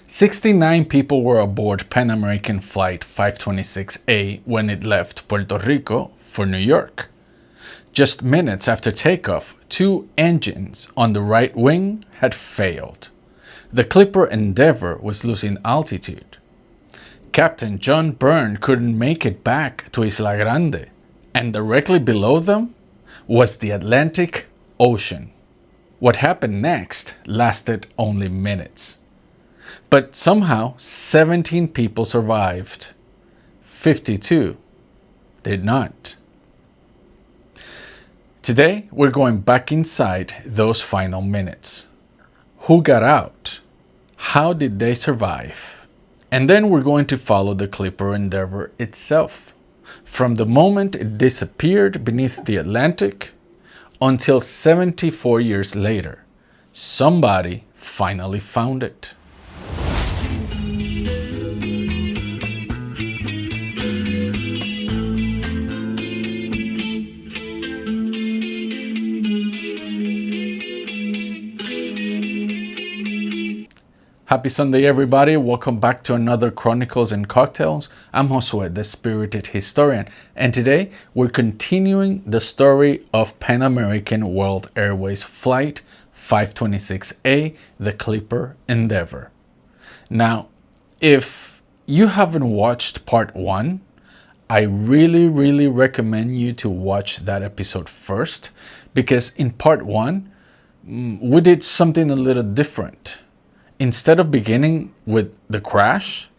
69 people were aboard Pan American Flight 526A when it left Puerto Rico for New York. Just minutes after takeoff, 2 engines on the right wing had failed. The Clipper Endeavour was losing altitude. Captain John Byrne couldn't make it back to Isla Grande, and directly below them was the Atlantic Ocean. What happened next lasted only minutes. But somehow 17 people survived. 52 did not. Today, we're going back inside those final minutes. Who got out? How did they survive? And then we're going to follow the Clipper Endeavour itself, from the moment it disappeared beneath the Atlantic until 74 years later, somebody finally found it. Happy Sunday, everybody. Welcome back to another Chronicles and Cocktails. I'm Josue, the spirited historian, and today we're continuing the story of Pan American World Airways Flight 526A, the Clipper Endeavour. Now, if you haven't watched part 1, I really recommend you to watch that episode first, because in part 1, we did something a little different. Instead of beginning with the crash,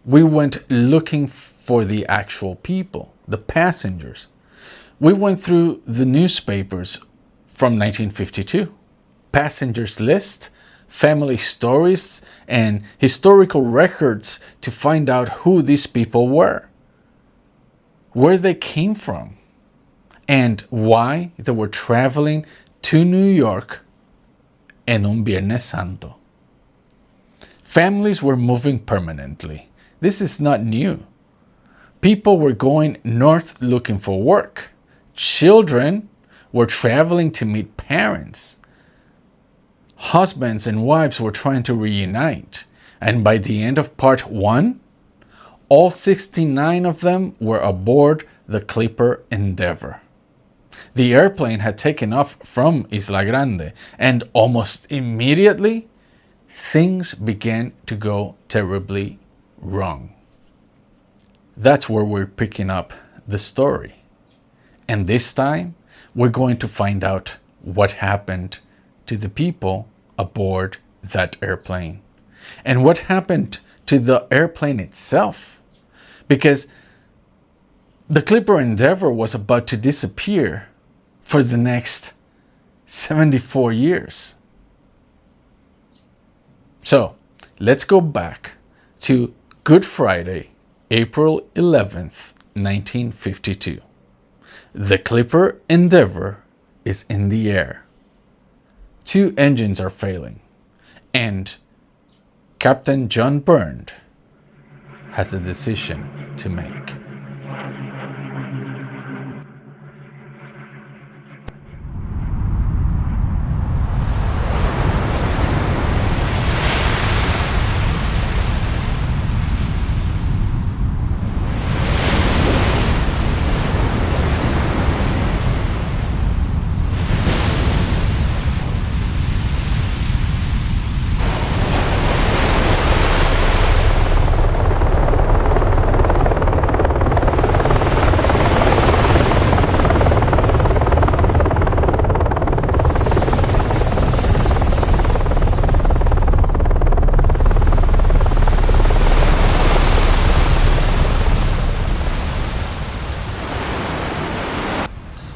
we went looking for the actual people, the passengers. We went through the newspapers from 1952, passengers list, family stories, and historical records to find out who these people were, where they came from, and why they were traveling to New York en un Viernes Santo. Families were moving permanently. This is not new. People were going north looking for work. Children were traveling to meet parents. Husbands and wives were trying to reunite. And by the end of part 1, all 69 of them were aboard the Clipper Endeavour. The airplane had taken off from Isla Grande, and almost immediately, things began to go terribly wrong. That's where we're picking up the story. And this time, we're going to find out what happened to the people aboard that airplane. And what happened to the airplane itself. Because the Clipper Endeavour was about to disappear for the next 74 years. So, let's go back to Good Friday, April 11th, 1952. The Clipper Endeavour is in the air. 2 engines are failing, and Captain John Byrne has a decision to make.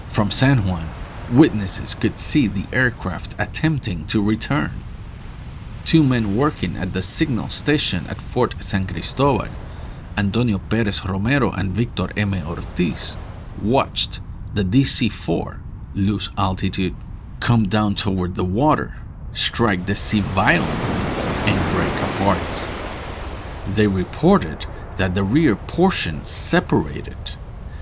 From San Juan, witnesses could see the aircraft attempting to return. 2 men working at the signal station at Fort San Cristobal, Antonio Perez Romero and Victor M. Ortiz, watched the DC-4 lose altitude, come down toward the water, strike the sea violently, and break apart. They reported that the rear portion separated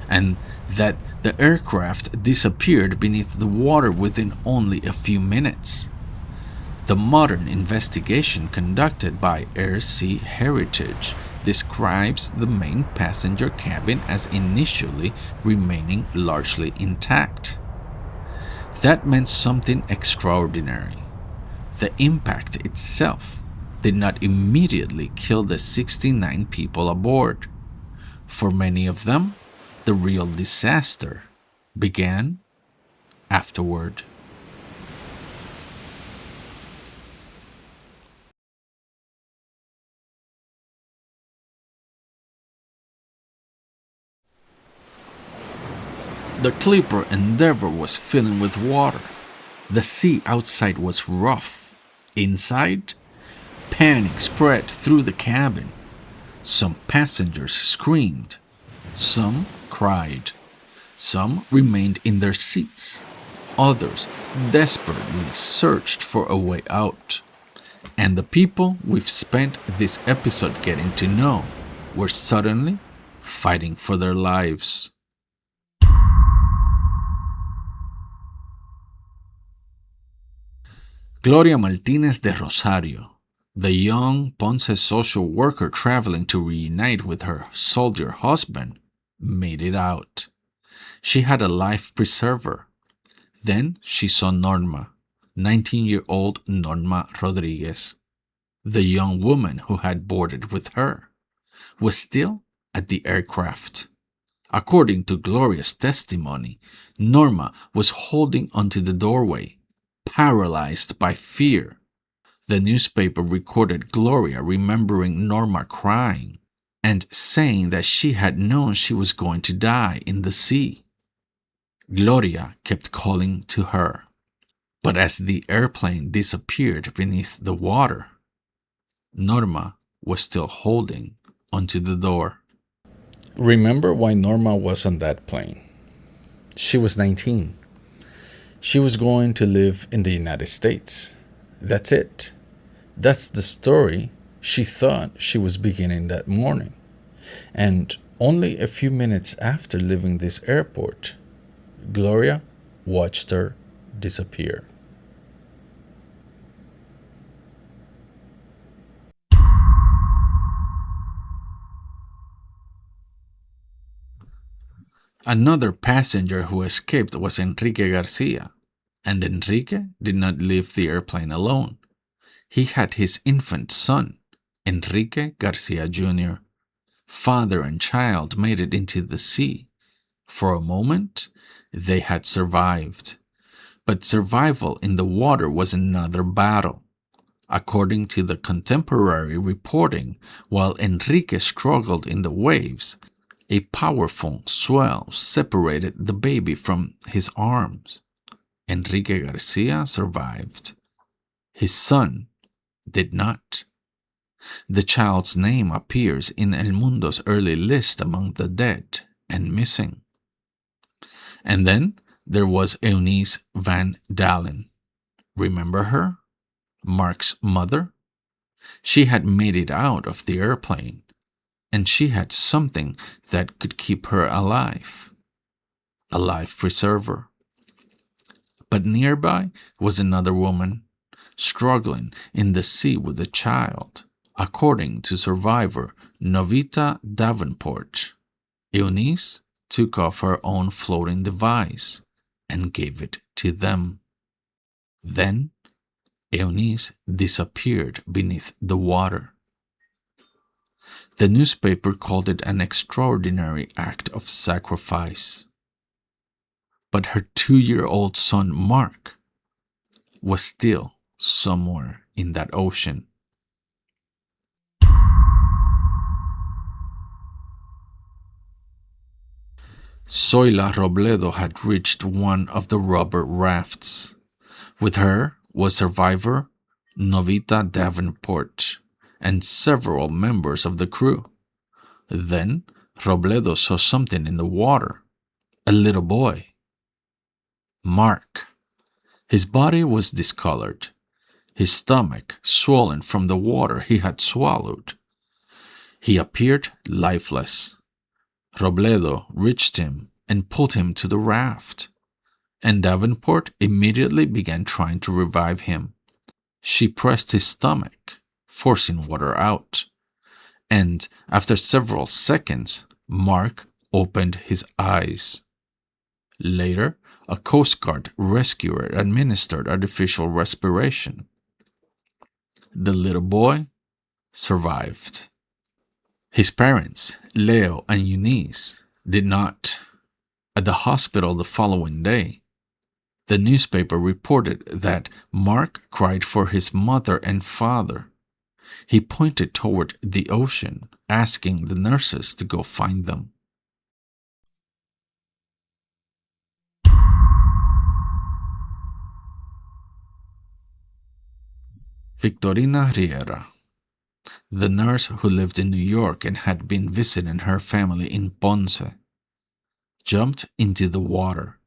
and that the aircraft disappeared beneath the water within only a few minutes. The modern investigation conducted by Air Sea Heritage describes the main passenger cabin as initially remaining largely intact. That meant something extraordinary. The impact itself did not immediately kill the 69 people aboard. For many of them, the real disaster began afterward. The Clipper Endeavour was filling with water. The sea outside was rough. Inside, panic spread through the cabin. Some passengers screamed. Some cried. Some remained in their seats. Others desperately searched for a way out. And the people we've spent this episode getting to know were suddenly fighting for their lives. Gloria Martinez de Rosario, the young Ponce social worker traveling to reunite with her soldier husband, made it out. She had a life preserver. Then she saw Norma, 19-year-old Norma Rodriguez. The young woman who had boarded with her was still at the aircraft. According to Gloria's testimony, Norma was holding onto the doorway, paralyzed by fear. The newspaper recorded Gloria remembering Norma crying and saying that she had known she was going to die in the sea. Gloria kept calling to her, but as the airplane disappeared beneath the water, Norma was still holding onto the door. Remember why Norma was on that plane. She was 19. She was going to live in the United States. That's it. That's the story she thought she was beginning that morning. And only a few minutes after leaving this airport, Gloria watched her disappear. Another passenger who escaped was Enrique Garcia, and Enrique did not leave the airplane alone. He had his infant son, Enrique Garcia Jr. Father and child made it into the sea. For a moment, they had survived. But survival in the water was another battle. According to the contemporary reporting, while Enrique struggled in the waves, a powerful swell separated the baby from his arms. Enrique Garcia survived. His son did not. The child's name appears in El Mundo's early list among the dead and missing. And then there was Eunice Van Dalen. Remember her? Mark's mother? She had made it out of the airplane, and she had something that could keep her alive. A life preserver. But nearby was another woman, struggling in the sea with a child, according to survivor Novita Davenport. Eunice took off her own floating device and gave it to them. Then Eunice disappeared beneath the water. The newspaper called it an extraordinary act of sacrifice. But her 2-year-old son, Mark, was still somewhere in that ocean. Zoila Robledo had reached one of the rubber rafts. With her was survivor Novita Davenport and several members of the crew. Then Robledo saw something in the water. A little boy. Mark. His body was discolored, his stomach swollen from the water he had swallowed. He appeared lifeless. Robledo reached him and pulled him to the raft, and Davenport immediately began trying to revive him. She pressed his stomach, forcing water out, and after several seconds, Mark opened his eyes. Later, a Coast Guard rescuer administered artificial respiration. The little boy survived. His parents, Leo and Eunice, did not. At the hospital the following day, the newspaper reported that Mark cried for his mother and father. He pointed toward the ocean, asking the nurses to go find them. Victorina Riera, the nurse who lived in New York and had been visiting her family in Ponce, jumped into the water.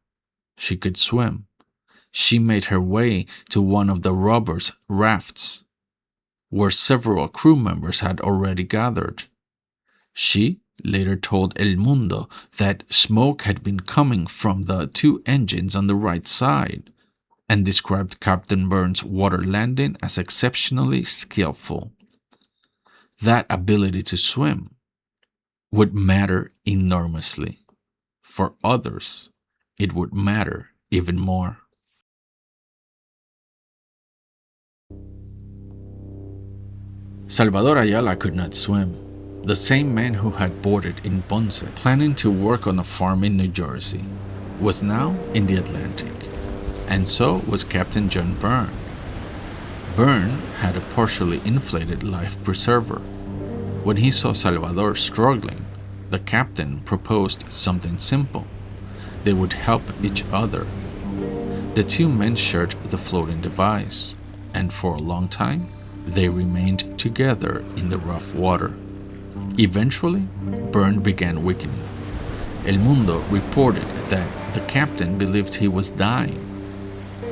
She could swim. She made her way to one of the robbers' rafts, where several crew members had already gathered. She later told El Mundo that smoke had been coming from the two engines on the right side, and described Captain Burns' water landing as exceptionally skillful. That ability to swim would matter enormously. For others, it would matter even more. Salvador Ayala could not swim. The same man who had boarded in Ponce, planning to work on a farm in New Jersey, was now in the Atlantic, and so was Captain John Byrne. Byrne had a partially inflated life preserver. When he saw Salvador struggling, the captain proposed something simple. They would help each other. The two men shared the floating device, and for a long time, they remained together in the rough water. Eventually, Byrne began weakening. El Mundo reported that the captain believed he was dying.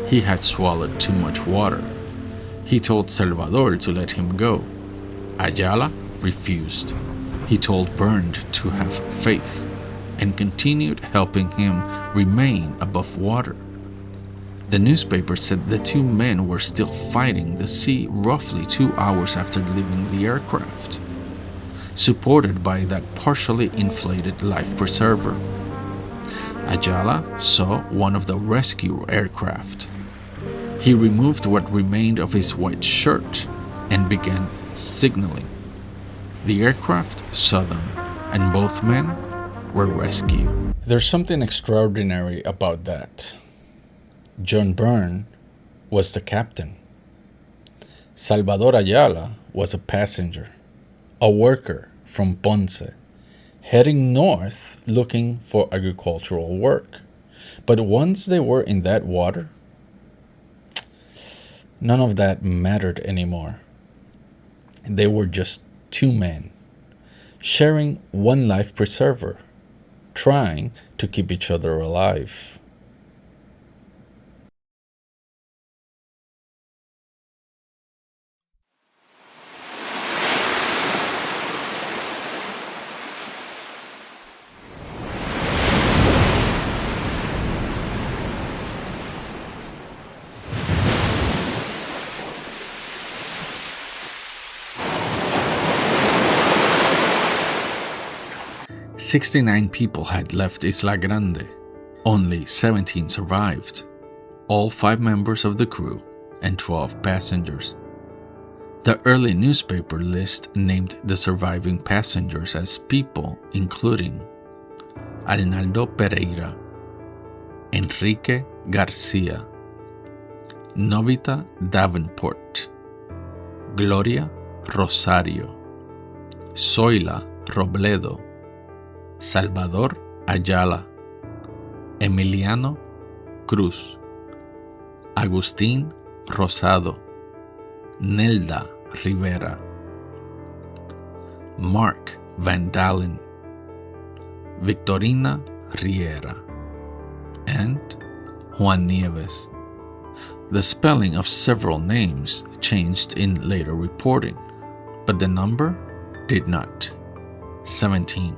He had swallowed too much water. He told Salvador to let him go. Ayala refused. He told Byrne to have faith and continued helping him remain above water. The newspaper said the two men were still fighting the sea roughly 2 hours after leaving the aircraft, supported by that partially inflated life preserver. Ayala saw one of the rescue aircraft. He removed what remained of his white shirt and began signaling. The aircraft saw them, and both men were rescued. There's something extraordinary about that. John Byrne was the captain. Salvador Ayala was a passenger, a worker from Ponce, heading north looking for agricultural work. But once they were in that water, none of that mattered anymore. They were just two men, sharing one life preserver, trying to keep each other alive. "69 people had left Isla Grande. Only 17 survived, all 5 members of the crew and 12 passengers. The early newspaper list named the surviving passengers as people including Arnaldo Pereira, Enrique Garcia, Novita Davenport, Gloria Rosario, Zoila Robledo, Salvador Ayala, Emiliano Cruz, Agustín Rosado, Nelda Rivera, Mark Van Dalen, Victorina Riera, and Juan Nieves. The spelling of several names changed in later reporting, but the number did not. 17.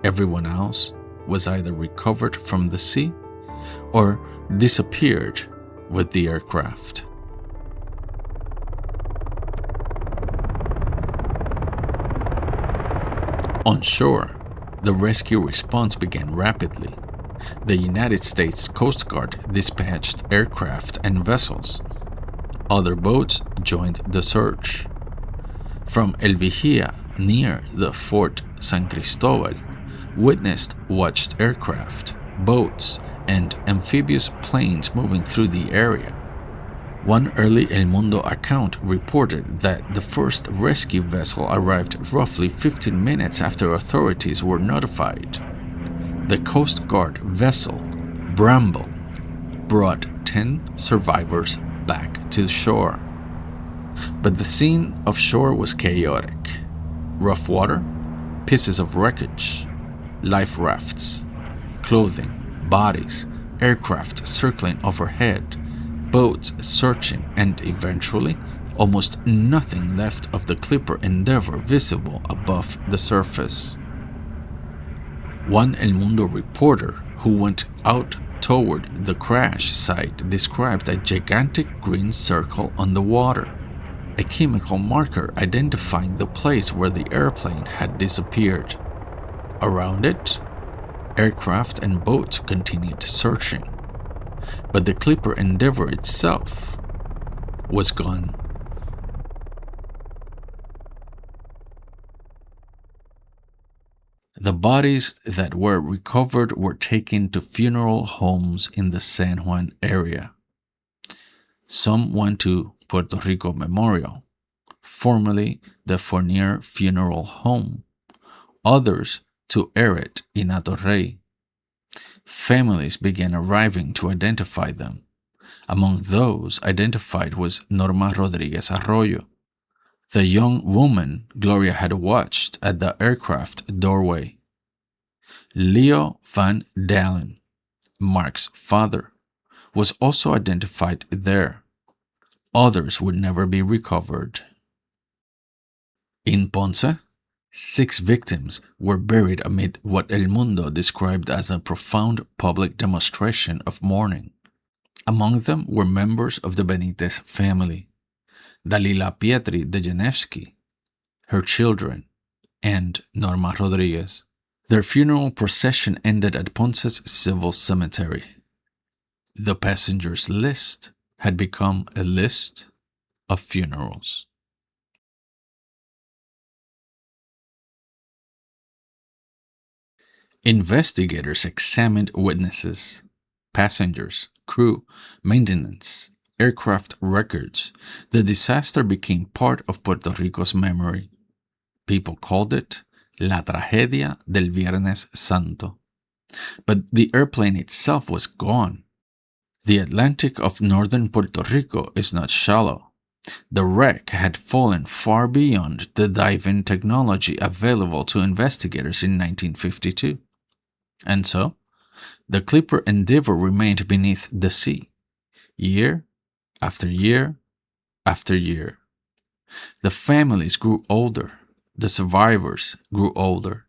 Everyone else was either recovered from the sea or disappeared with the aircraft. On shore, the rescue response began rapidly. The United States Coast Guard dispatched aircraft and vessels. Other boats joined the search. From El Vigía, near the Fort San Cristobal, witnesses watched aircraft, boats, and amphibious planes moving through the area. One early El Mundo account reported that the first rescue vessel arrived roughly 15 minutes after authorities were notified. The Coast Guard vessel, Bramble, brought 10 survivors back to shore. But the scene of shore was chaotic. Rough water, pieces of wreckage, life rafts, clothing, bodies, aircraft circling overhead, boats searching, and eventually, almost nothing left of the Clipper Endeavour visible above the surface. One El Mundo reporter who went out toward the crash site described a gigantic green circle on the water, a chemical marker identifying the place where the airplane had disappeared. Around it, aircraft and boats continued searching, but the Clipper Endeavour itself was gone. The bodies that were recovered were taken to funeral homes in the San Juan area. Some went to Puerto Rico Memorial, formerly the Fournier Funeral Home, others to Eret in Atorrey. Families began arriving to identify them. Among those identified was Norma Rodriguez Arroyo, the young woman Gloria had watched at the aircraft doorway. Leo Van Dalen, Mark's father, was also identified there. Others would never be recovered. In Ponce, 6 victims were buried amid what El Mundo described as a profound public demonstration of mourning. Among them were members of the Benitez family, Dalila Pietri de Genevsky, her children, and Norma Rodriguez. Their funeral procession ended at Ponce's civil cemetery. The passengers' list had become a list of funerals. Investigators examined witnesses, passengers, crew, maintenance, aircraft records. The disaster became part of Puerto Rico's memory. People called it La Tragedia del Viernes Santo. But the airplane itself was gone. The Atlantic of northern Puerto Rico is not shallow. The wreck had fallen far beyond the diving technology available to investigators in 1952. And so, the Clipper Endeavour remained beneath the sea, year after year after year. The families grew older. The survivors grew older.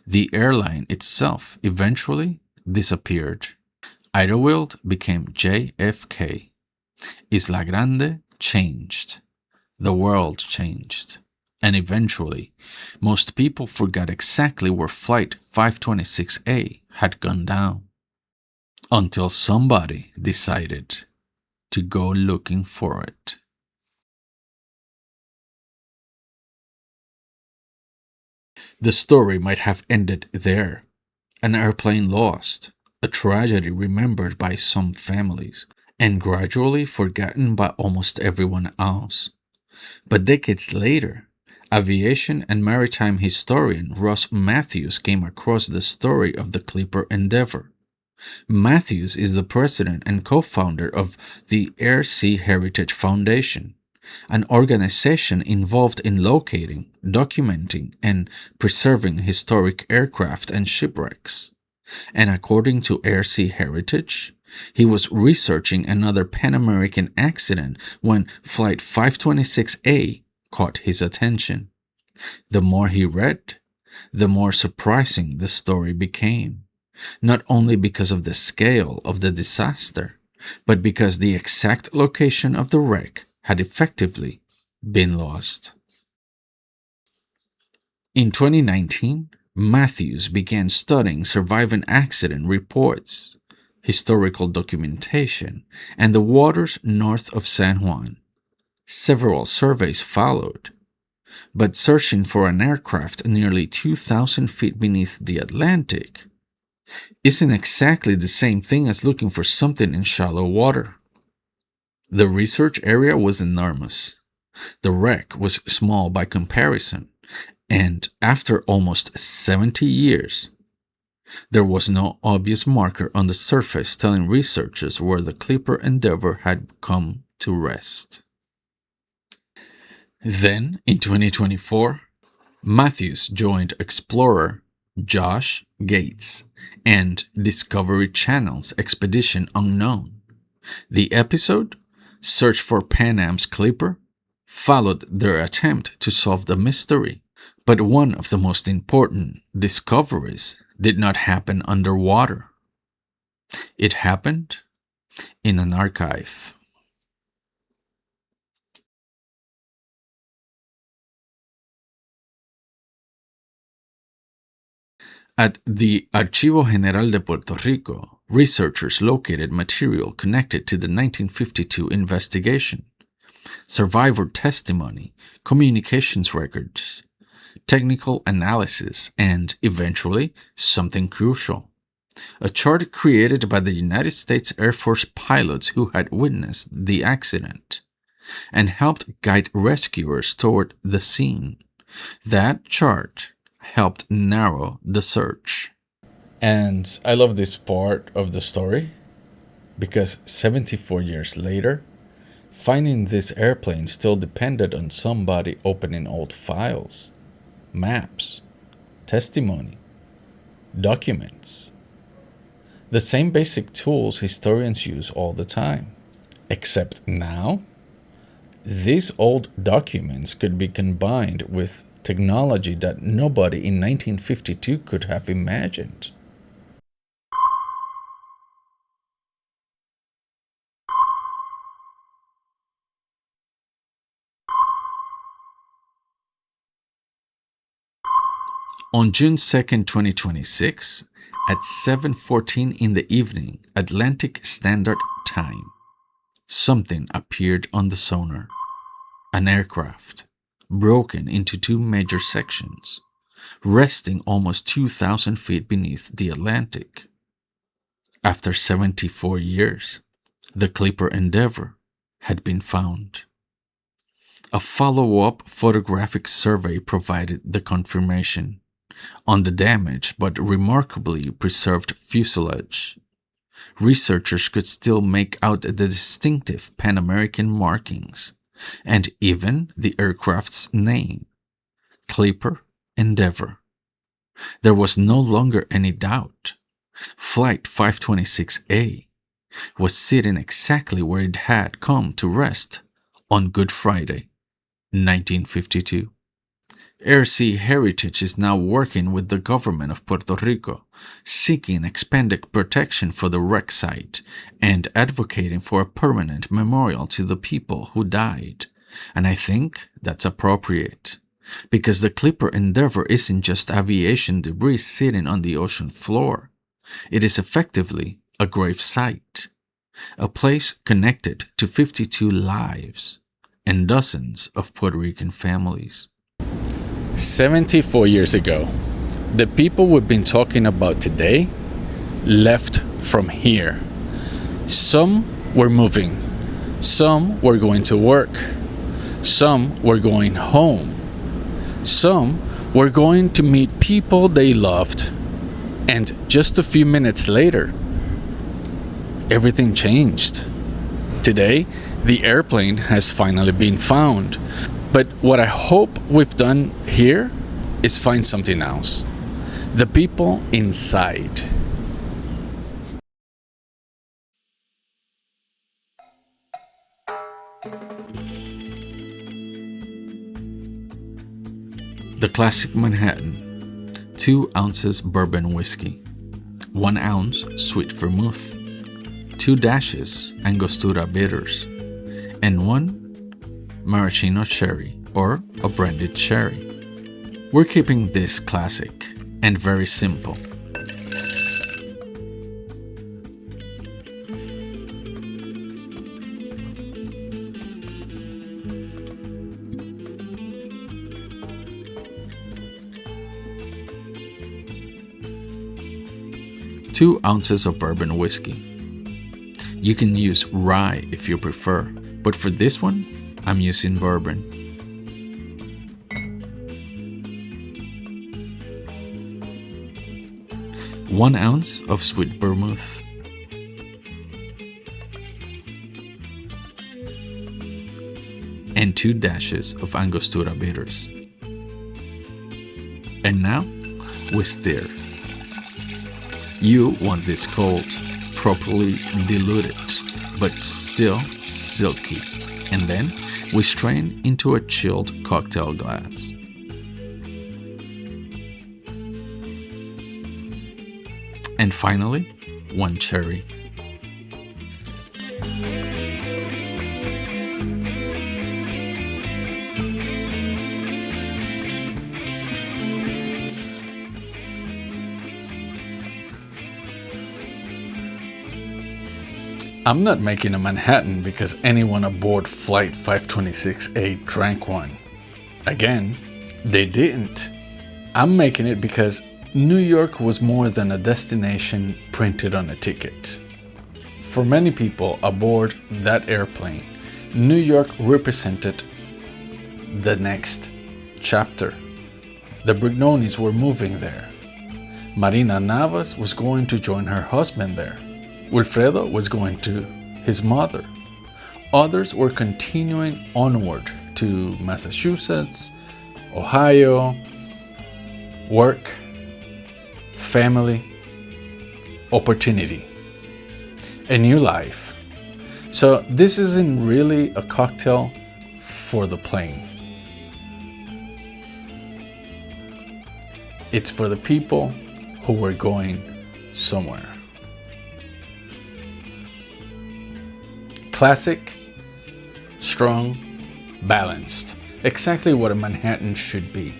The airline itself eventually disappeared. Idlewild became JFK. Isla Grande changed. The world changed. And eventually, most people forgot exactly where Flight 526A had gone down. Until somebody decided to go looking for it. The story might have ended there. An airplane lost, a tragedy remembered by some families, and gradually forgotten by almost everyone else. But decades later, aviation and maritime historian Ross Matthews came across the story of the Clipper Endeavour. Matthews is the president and co-founder of the Air Sea Heritage Foundation, an organization involved in locating, documenting, and preserving historic aircraft and shipwrecks. And according to Air Sea Heritage, he was researching another Pan American accident when Flight 526A caught his attention. The more he read, the more surprising the story became, not only because of the scale of the disaster, but because the exact location of the wreck had effectively been lost. In 2019, Matthews began studying surviving accident reports, historical documentation, and the waters north of San Juan. Several surveys followed, but searching for an aircraft nearly 2,000 feet beneath the Atlantic isn't exactly the same thing as looking for something in shallow water. The research area was enormous. The wreck was small by comparison, and after almost 70 years, there was no obvious marker on the surface telling researchers where the Clipper Endeavour had come to rest. Then, in 2024, Matthews joined explorer Josh Gates and Discovery Channel's Expedition Unknown. The episode, Search for Pan Am's Clipper, followed their attempt to solve the mystery. But one of the most important discoveries did not happen underwater. It happened in an archive. At the Archivo General de Puerto Rico, researchers located material connected to the 1952 investigation, survivor testimony, communications records, technical analysis, and, eventually, something crucial. A chart created by the United States Air Force pilots who had witnessed the accident and helped guide rescuers toward the scene. That chart helped narrow the search. And I love this part of the story because 74 years later, finding this airplane still depended on somebody opening old files, maps, testimony, documents. The same basic tools historians use all the time, except now, these old documents could be combined with technology that nobody in 1952 could have imagined. On June 2nd, 2026, at 7:14 in the evening, Atlantic Standard Time, something appeared on the sonar. An aircraft, broken into two major sections, resting almost 2,000 feet beneath the Atlantic. After 74 years, the Clipper Endeavour had been found. A follow-up photographic survey provided the confirmation on the damaged but remarkably preserved fuselage. Researchers could still make out the distinctive Pan American markings and even the aircraft's name, Clipper Endeavour. There was no longer any doubt. Flight 526A was sitting exactly where it had come to rest on Good Friday, 1952. Air-Sea Heritage is now working with the government of Puerto Rico, seeking expanded protection for the wreck site and advocating for a permanent memorial to the people who died. And I think that's appropriate, because the Clipper Endeavour isn't just aviation debris sitting on the ocean floor. It is effectively a grave site, a place connected to 52 lives and dozens of Puerto Rican families. 74 years ago, the people we've been talking about today left from here. Some were moving, some were going to work, some were going home, some were going to meet people they loved, and just a few minutes later, everything changed. Today, the airplane has finally been found. But what I hope we've done here is find something else. The people inside. The classic Manhattan, 2 ounces bourbon whiskey, 1 ounce sweet vermouth, 2 dashes Angostura bitters, and 1 maraschino cherry or a branded cherry. We're keeping this classic and very simple. Two ounces of bourbon whiskey. You can use rye if you prefer, but for this one, I'm using bourbon. One ounce of sweet vermouth. And 2 dashes of Angostura bitters. And now, we stir. You want this cold, properly diluted, but still silky. And then we strain into a chilled cocktail glass. And finally, 1 cherry. I'm not making a Manhattan because anyone aboard Flight 526A drank one. Again, they didn't. I'm making it because New York was more than a destination printed on a ticket. For many people aboard that airplane, New York represented the next chapter. The Brignonis were moving there. Marina Navas was going to join her husband there. Wilfredo was going to his mother. Others were continuing onward to Massachusetts, Ohio, work, family, opportunity, a new life. So this isn't really a cocktail for the plane. It's for the people who were going somewhere. Classic, strong, balanced. Exactly what a Manhattan should be.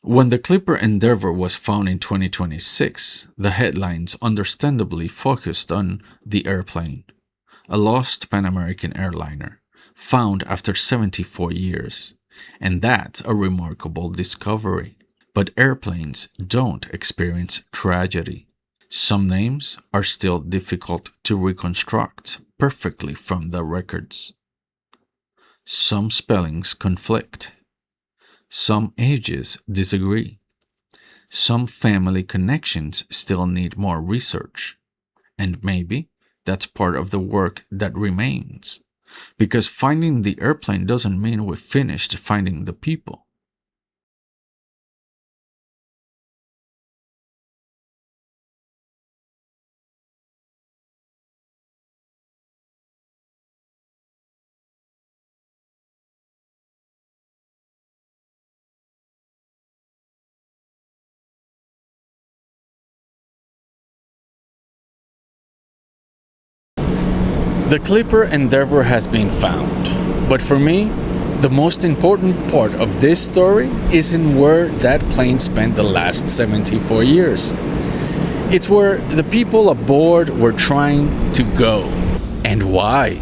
When the Clipper Endeavour was found in 2026, the headlines understandably focused on the airplane, a lost Pan American airliner, found after 74 years. And that's a remarkable discovery. But airplanes don't experience tragedy. Some names are still difficult to reconstruct perfectly from the records. Some spellings conflict. Some ages disagree. Some family connections still need more research. And maybe that's part of the work that remains. Because finding the airplane doesn't mean we've finished finding the people. The Clipper Endeavour has been found, but for me, the most important part of this story isn't where that plane spent the last 74 years. It's where the people aboard were trying to go. And why?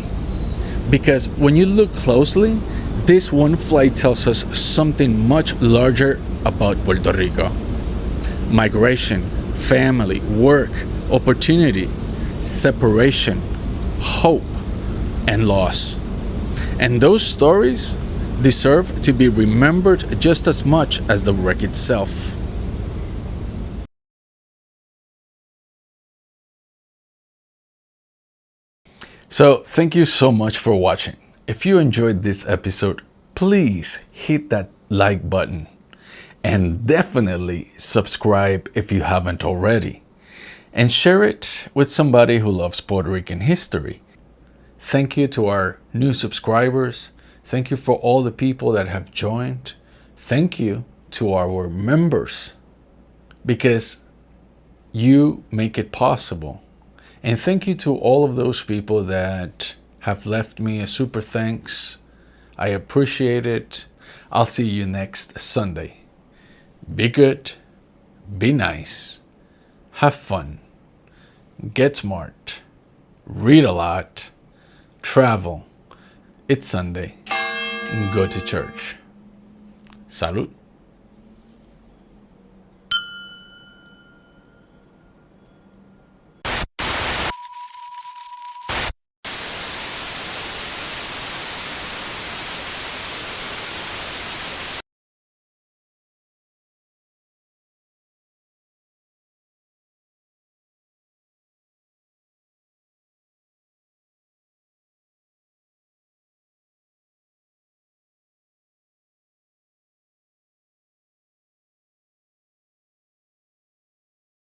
Because when you look closely, this one flight tells us something much larger about Puerto Rico. Migration, family, work, opportunity, separation, hope, and loss. And those stories deserve to be remembered just as much as the wreck itself. So, thank you so much for watching. If you enjoyed this episode, please hit that like button and definitely subscribe if you haven't already, and share it with somebody who loves Puerto Rican history. Thank you to our new subscribers. Thank you for all the people that have joined. Thank you to our members, because you make it possible. And thank you to all of those people that have left me a super thanks. I appreciate it. I'll see you next Sunday. Be good, be nice, have fun, get smart, read a lot, travel. It's Sunday. Go to church. Salud.